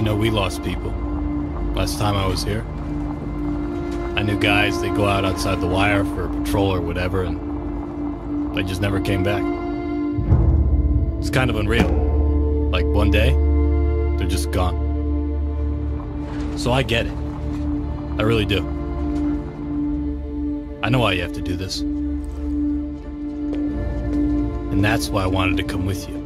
know we lost people. Last time I was here. I knew guys, they go out outside the wire for a patrol or whatever, and they just never came back. It's kind of unreal. Like, one day, they're just gone. So I get it. I really do. I know why you have to do this. And that's why I wanted to come with you.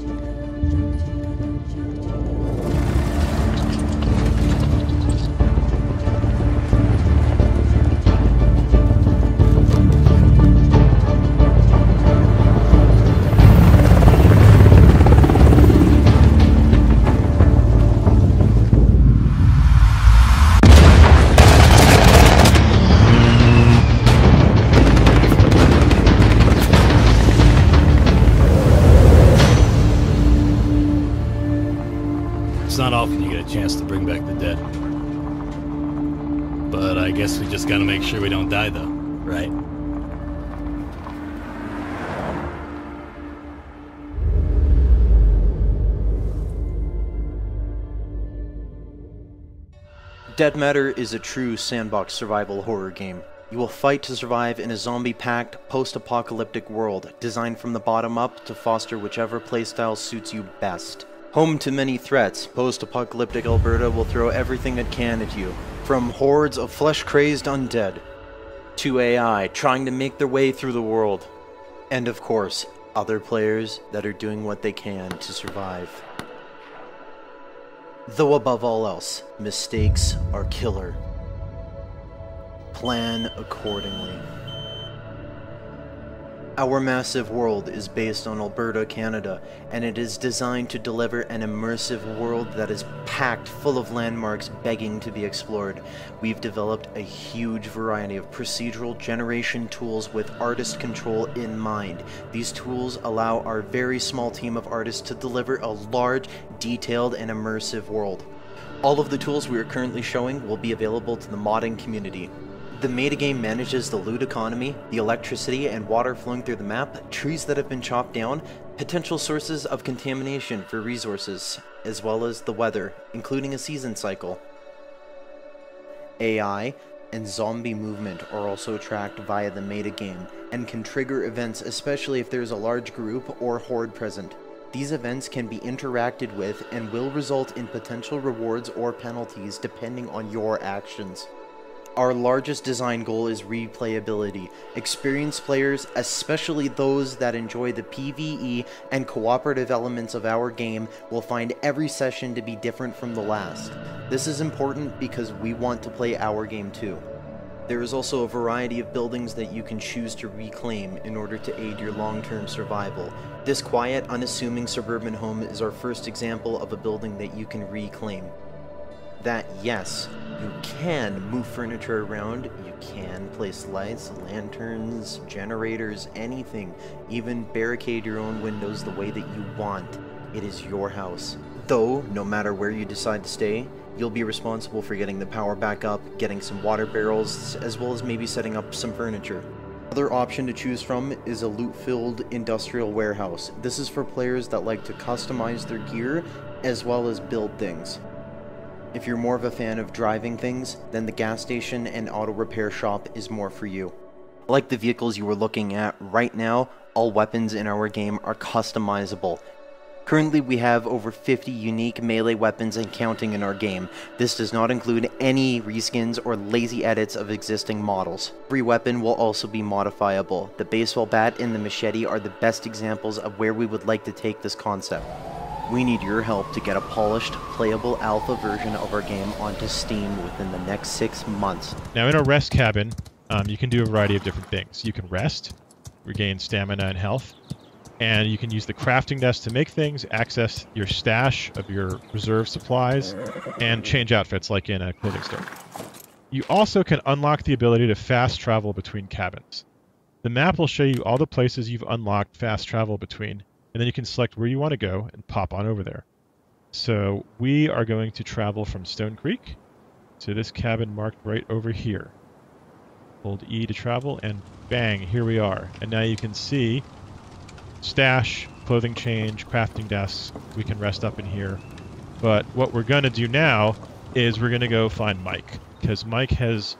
It's not often you get a chance to bring back the dead. But I guess we just gotta make sure we don't die though, right? Dead Matter is a true sandbox survival horror game. You will fight to survive in a zombie-packed, post-apocalyptic world, designed from the bottom up to foster whichever playstyle suits you best. Home to many threats, post-apocalyptic Alberta will throw everything it can at you, from hordes of flesh-crazed undead, to AI trying to make their way through the world, and of course, other players that are doing what they can to survive. Though above all else, mistakes are killer. Plan accordingly. Our massive world is based on Alberta, Canada, and it is designed to deliver an immersive world that is packed full of landmarks begging to be explored. We've developed a huge variety of procedural generation tools with artist control in mind. These tools allow our very small team of artists to deliver a large, detailed, and immersive world. All of the tools we are currently showing will be available to the modding community. The metagame manages the loot economy, the electricity and water flowing through the map, trees that have been chopped down, potential sources of contamination for resources, as well as the weather, including a season cycle. AI and zombie movement are also tracked via the metagame, and can trigger events especially if there is a large group or horde present. These events can be interacted with and will result in potential rewards or penalties depending on your actions. Our largest design goal is replayability. Experienced players, especially those that enjoy the PvE and cooperative elements of our game, will find every session to be different from the last. This is important because we want to play our game too. There is also a variety of buildings that you can choose to reclaim in order to aid your long-term survival. This quiet, unassuming suburban home is our first example of a building that you can reclaim. That, yes, you can move furniture around, you can place lights, lanterns, generators, anything, even barricade your own windows the way that you want. It is your house. Though, no matter where you decide to stay, you'll be responsible for getting the power back up, getting some water barrels, as well as maybe setting up some furniture. Another option to choose from is a loot-filled industrial warehouse. This is for players that like to customize their gear, as well as build things. If you're more of a fan of driving things, then the gas station and auto repair shop is more for you. Like the vehicles you were looking at right now, all weapons in our game are customizable. Currently we have over 50 unique melee weapons and counting in our game. This does not include any reskins or lazy edits of existing models. Every weapon will also be modifiable. The baseball bat and the machete are the best examples of where we would like to take this concept. We need your help to get a polished, playable alpha version of our game onto Steam within the next 6 months. Now in a rest cabin, you can do a variety of different things. You can rest, regain stamina and health, and you can use the crafting desk to make things, access your stash of your reserve supplies, and change outfits like in a clothing store. You also can unlock the ability to fast travel between cabins. The map will show you all the places you've unlocked fast travel between, and then you can select where you want to go and pop on over there. So we are going to travel from Stone Creek to this cabin marked right over here. Hold E to travel, and bang, here we are. And now you can see stash, clothing change, crafting desks. We can rest up in here. But what we're going to do now is we're going to go find Mike, because Mike has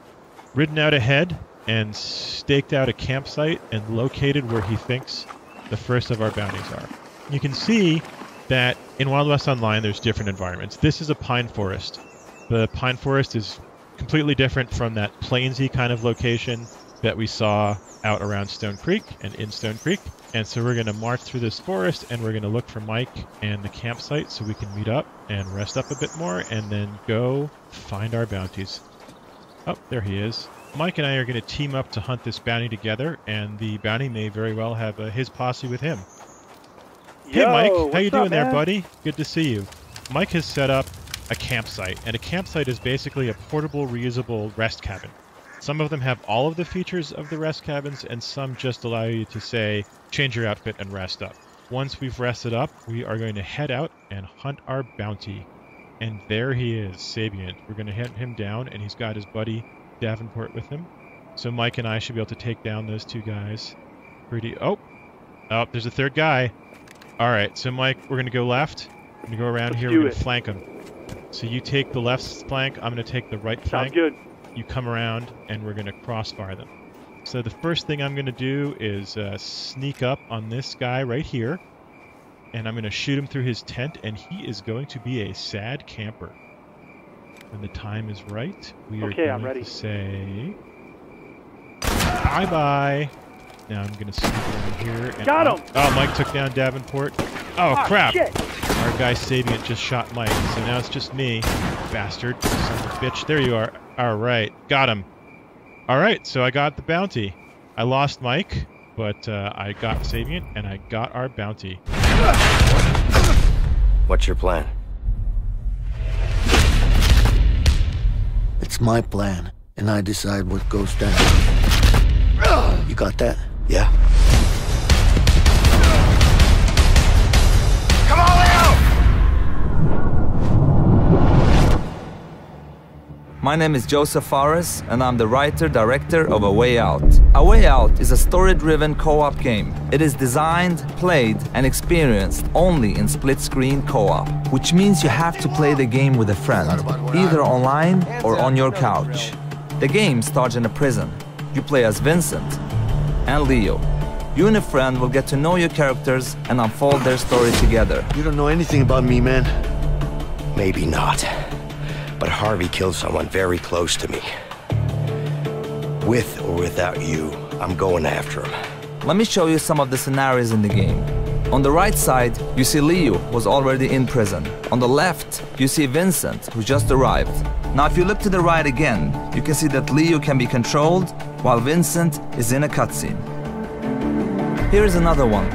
ridden out ahead and staked out a campsite and located where he thinks the first of our bounties are. You can see that in Wild West Online there's different environments. This is a pine forest. The pine forest is completely different from that plainsy kind of location that we saw out around Stone Creek and in Stone Creek. And so we're going to march through this forest and we're going to look for Mike and the campsite so we can meet up and rest up a bit more and then go find our bounties. Oh, there he is. Mike and I are going to team up to hunt this bounty together, and the bounty may very well have his posse with him. Hey Mike, how you doing there, buddy? Good to see you. Mike has set up a campsite, and a campsite is basically a portable, reusable rest cabin. Some of them have all of the features of the rest cabins, and some just allow you to, say, change your outfit and rest up. Once we've rested up, we are going to head out and hunt our bounty. And there he is, Sapient. We're going to hunt him down, and he's got his buddy Davenport with him. So Mike and I should be able to take down those two guys. Oh, there's a third guy. All right, so Mike, we're going to go left. We're going to go around here. We're going to flank him. So you take the left flank. I'm going to take the right flank. Sounds good. You come around, and we're going to crossfire them. So the first thing I'm going to do is sneak up on this guy right here. And I'm going to shoot him through his tent, and he is going to be a sad camper. When the time is right, we are going to say bye-bye. Now I'm going to sneak over here. And got him! Oh, Mike took down Davenport. Oh, crap! Shit. Our guy Sapient just shot Mike, so now it's just me. Bastard. Son of a bitch. There you are. All right. Got him. All right, so I got the bounty. I lost Mike, but I got Sapient, and I got our bounty. What's your plan? It's my plan, and I decide what goes down. You got that? Yeah. Come on, Leo! My name is Joseph Fares, and I'm the writer-director of A Way Out. A Way Out is a story-driven co-op game. It is designed, played, and experienced only in split-screen co-op, which means you have to play the game with a friend, either online or on your couch. The game starts in a prison. You play as Vincent and Leo. You and a friend will get to know your characters and unfold their story together. You don't know anything about me, man. Maybe not. But Harvey killed someone very close to me. With or without you, I'm going after him. Let me show you some of the scenarios in the game. On the right side, you see Leo was already in prison. On the left, you see Vincent, who just arrived. Now if you look to the right again, you can see that Leo can be controlled, while Vincent is in a cutscene. Here is another one.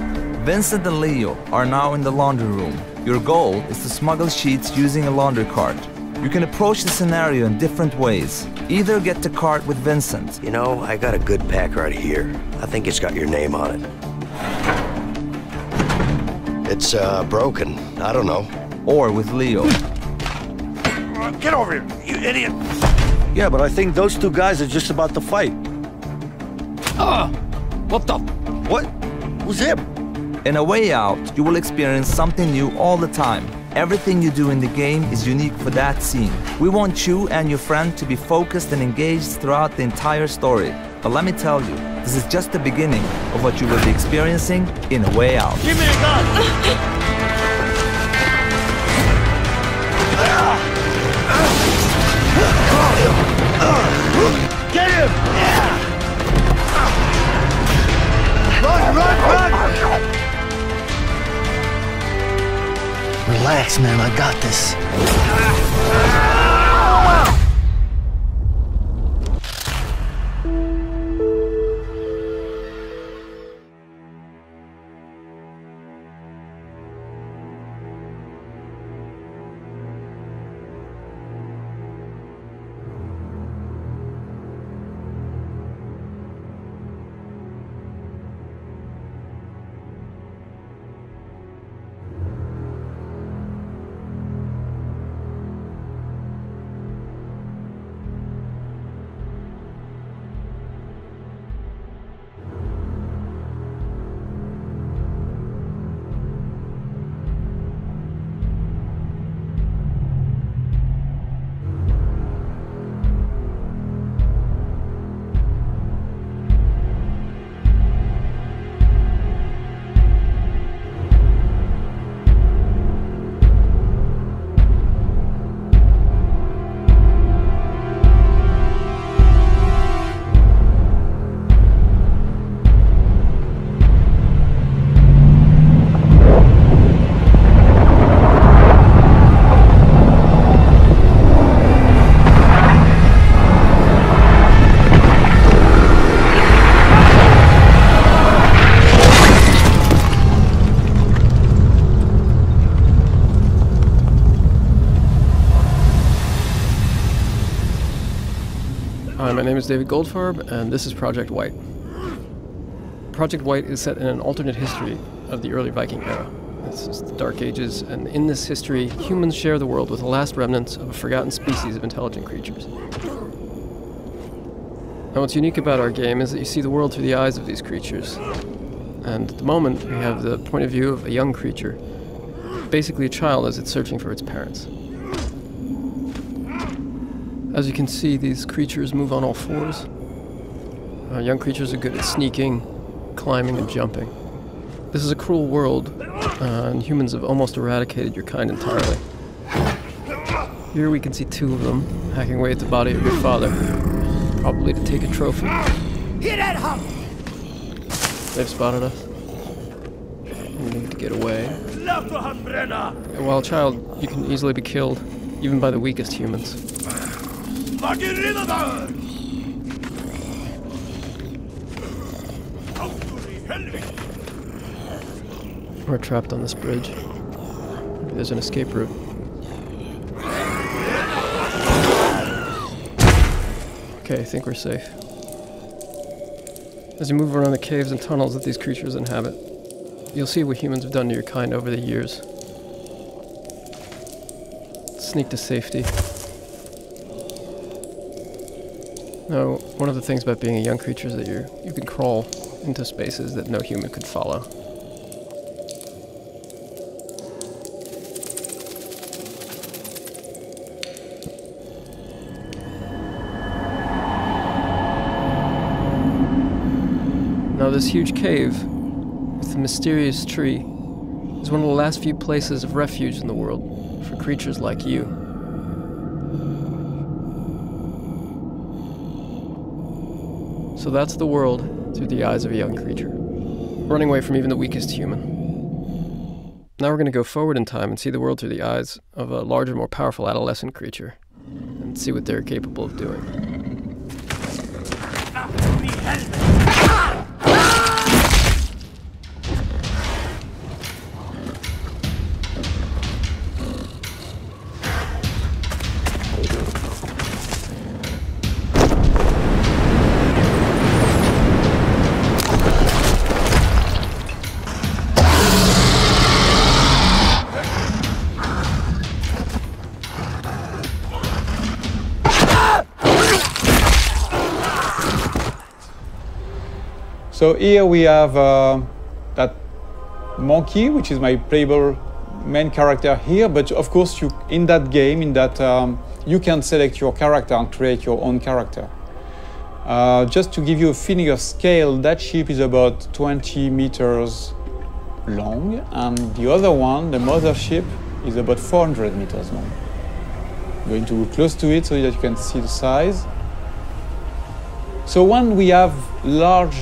Vincent and Leo are now in the laundry room. Your goal is to smuggle sheets using a laundry cart. You can approach the scenario in different ways. Either get the cart with Vincent. You know, I got a good pack right here. I think it's got your name on it. It's, broken. I don't know. Or with Leo. Get over here, you idiot! Yeah, but I think those two guys are just about to fight. What the? What? Who's him? In A Way Out, you will experience something new all the time. Everything you do in the game is unique for that scene. We want you and your friend to be focused and engaged throughout the entire story. But let me tell you, this is just the beginning of what you will be experiencing in A Way Out. Give me a gun! Get him! Run, run, run! Relax, man, I got this. Hi, my name is David Goldfarb, and this is Project Wight. Project Wight is set in an alternate history of the early Viking era. This is the Dark Ages, and in this history, humans share the world with the last remnants of a forgotten species of intelligent creatures. Now, what's unique about our game is that you see the world through the eyes of these creatures. And at the moment, we have the point of view of a young creature, basically a child as it's searching for its parents. As you can see, these creatures move on all fours. Young creatures are good at sneaking, climbing, and jumping. This is a cruel world, and humans have almost eradicated your kind entirely. Here we can see two of them, hacking away at the body of your father, probably to take a trophy. They've spotted us. We need to get away. And while a child, you can easily be killed, even by the weakest humans. We're trapped on this bridge. Maybe there's an escape route. Okay, I think we're safe. As you move around the caves and tunnels that these creatures inhabit, you'll see what humans have done to your kind over the years. Sneak to safety. Now, one of the things about being a young creature is that you can crawl into spaces that no human could follow. Now, this huge cave with the mysterious tree is one of the last few places of refuge in the world for creatures like you. So that's the world through the eyes of a young creature, running away from even the weakest human. Now we're going to go forward in time and see the world through the eyes of a larger, more powerful adolescent creature, and see what they're capable of doing. So here we have that monkey, which is my playable main character here. But of course, in that game, you can select your character and create your own character. Just to give you a feeling of scale, that ship is about 20 meters long, and the other one, the mother ship, is about 400 meters long. I'm going to go close to it so that you can see the size. So when we have large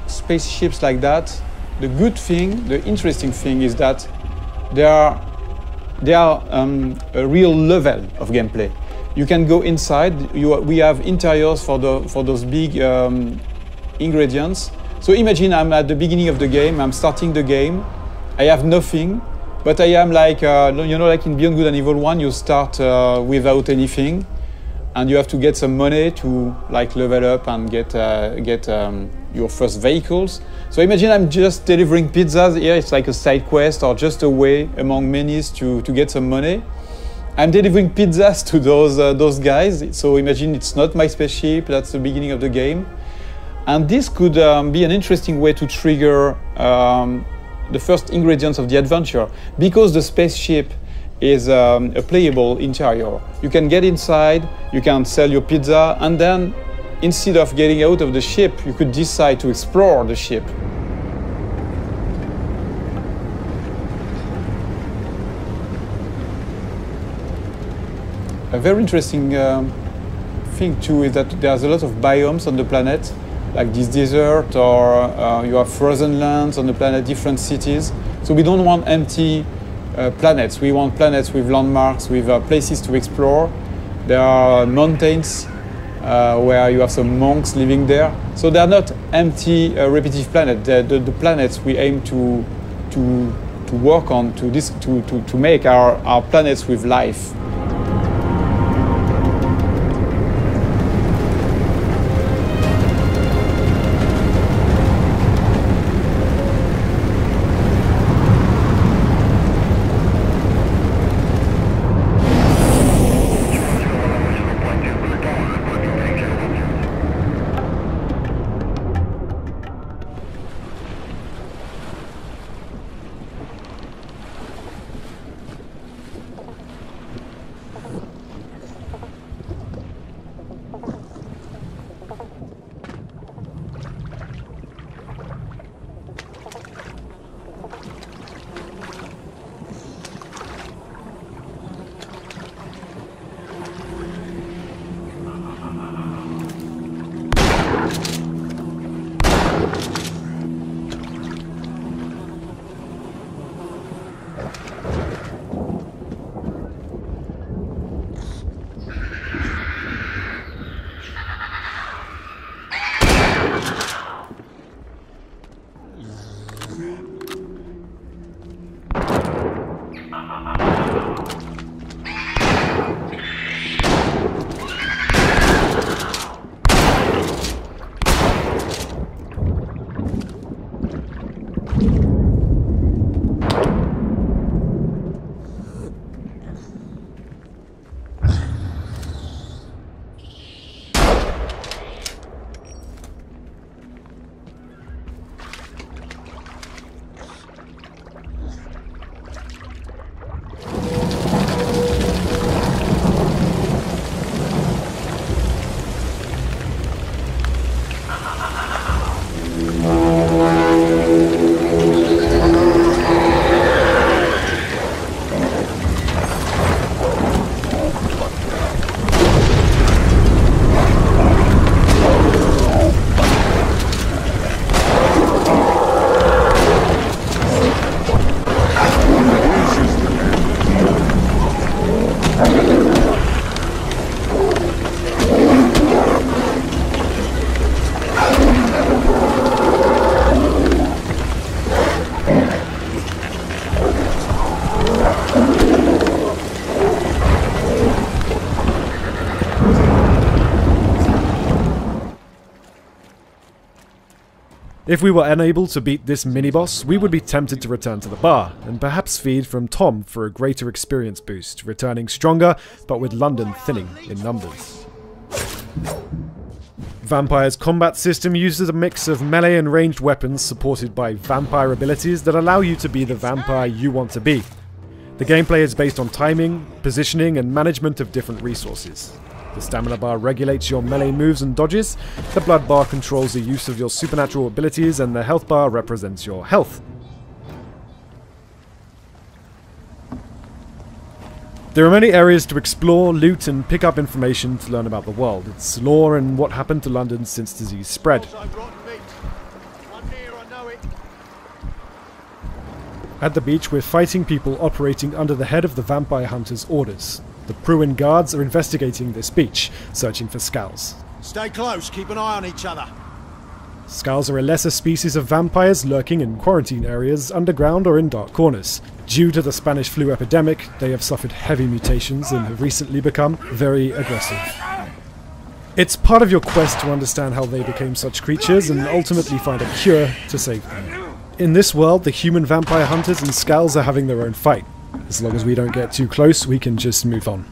spaceships like that, the good thing, the interesting thing is that they are a real level of gameplay. You can go inside. We have interiors for those big ingredients. So imagine I'm at the beginning of the game. I'm starting the game. I have nothing, but I am like like in Beyond Good and Evil 1, you start without anything, and you have to get some money to like level up and get your first vehicles. So imagine I'm just delivering pizzas here. It's like a side quest or just a way among many to get some money. I'm delivering pizzas to those guys. So imagine it's not my spaceship. That's the beginning of the game, and this could be an interesting way to trigger the first ingredients of the adventure, because the spaceship is a playable interior. You can get inside, you can sell your pizza, and then instead of getting out of the ship, you could decide to explore the ship. A very interesting thing too is that there's a lot of biomes on the planet, like this desert, or you have frozen lands on the planet, different cities. So we don't want empty planets. We want planets with landmarks, with places to explore. There are mountains where you have some monks living there. So they are not empty, repetitive planets. The planets we aim to work on, to make our planets with life. If we were unable to beat this mini-boss, we would be tempted to return to the bar, and perhaps feed from Tom for a greater experience boost, returning stronger, but with London thinning in numbers. Vampyr's combat system uses a mix of melee and ranged weapons supported by vampire abilities that allow you to be the vampire you want to be. The gameplay is based on timing, positioning, and management of different resources. The stamina bar regulates your melee moves and dodges, the blood bar controls the use of your supernatural abilities, and the health bar represents your health. There are many areas to explore, loot, and pick up information to learn about the world, its lore, and what happened to London since disease spread. At the beach, we're fighting people operating under the head of the vampire hunters' orders. The Pruin guards are investigating this beach, searching for Skulls. Stay close, keep an eye on each other. Skulls are a lesser species of vampires lurking in quarantine areas, underground or in dark corners. Due to the Spanish flu epidemic, they have suffered heavy mutations and have recently become very aggressive. It's part of your quest to understand how they became such creatures and ultimately find a cure to save them. In this world, the human vampire hunters and Skulls are having their own fight. As long as we don't get too close, we can just move on.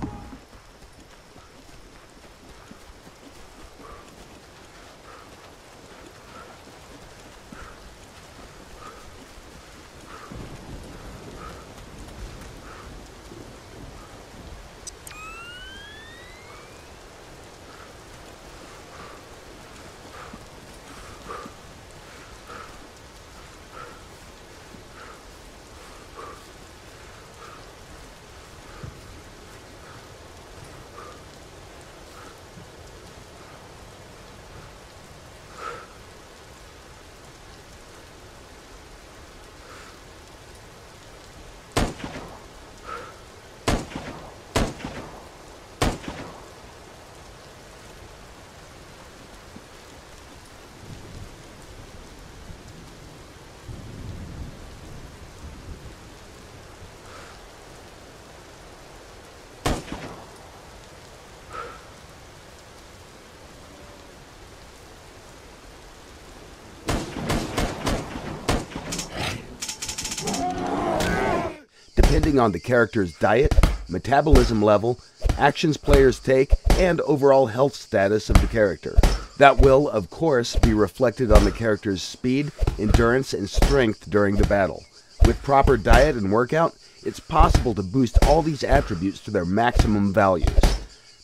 Depending on the character's diet, metabolism level, actions players take, and overall health status of the character. That will, of course, be reflected on the character's speed, endurance, and strength during the battle. With proper diet and workout, it's possible to boost all these attributes to their maximum values.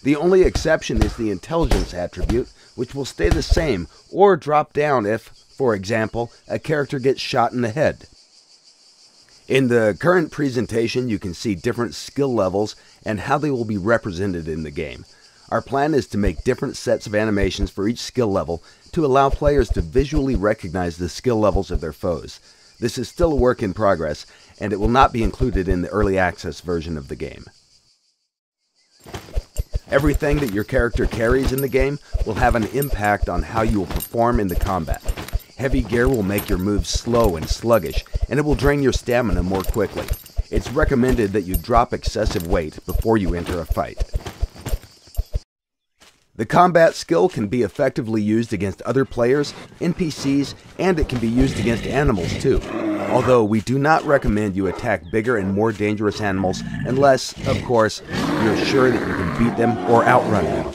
The only exception is the intelligence attribute, which will stay the same or drop down if, for example, a character gets shot in the head. In the current presentation, you can see different skill levels and how they will be represented in the game. Our plan is to make different sets of animations for each skill level to allow players to visually recognize the skill levels of their foes. This is still a work in progress, and it will not be included in the early access version of the game. Everything that your character carries in the game will have an impact on how you will perform in the combat. Heavy gear will make your moves slow and sluggish, and it will drain your stamina more quickly. It's recommended that you drop excessive weight before you enter a fight. The combat skill can be effectively used against other players, NPCs, and it can be used against animals too. Although we do not recommend you attack bigger and more dangerous animals unless, of course, you're sure that you can beat them or outrun them.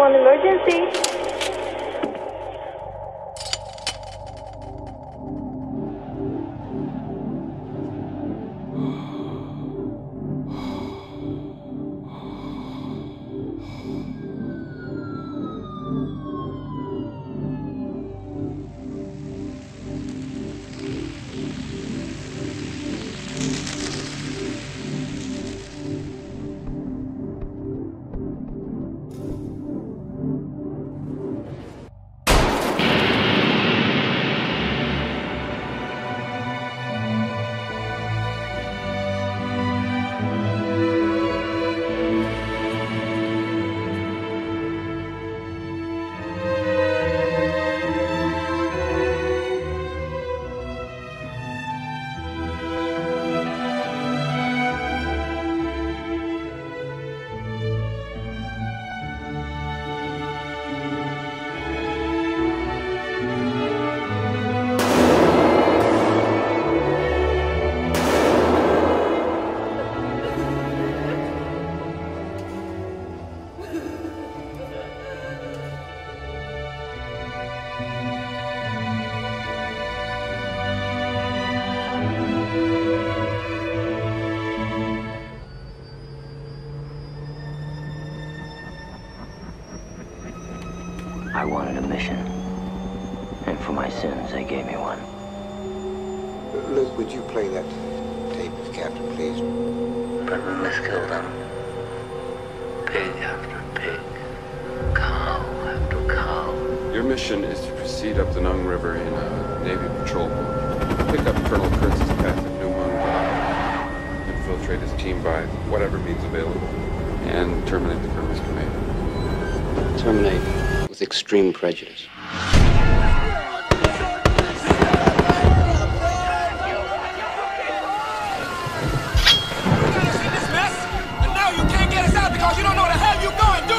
Emergency. I wanted a mission. And for my sins, they gave me one. Luke, would you play that tape, Captain, please? But we miskilled them. Pig after pig. Cow after cow. Your mission is to proceed up the Nung River in a Navy patrol boat. Pick up Colonel Kurtz's path at New Moon Drive. Infiltrate his team by whatever means available. And terminate the Colonel's command. Terminate with extreme prejudice. Because you don't know what the hell you're going to do!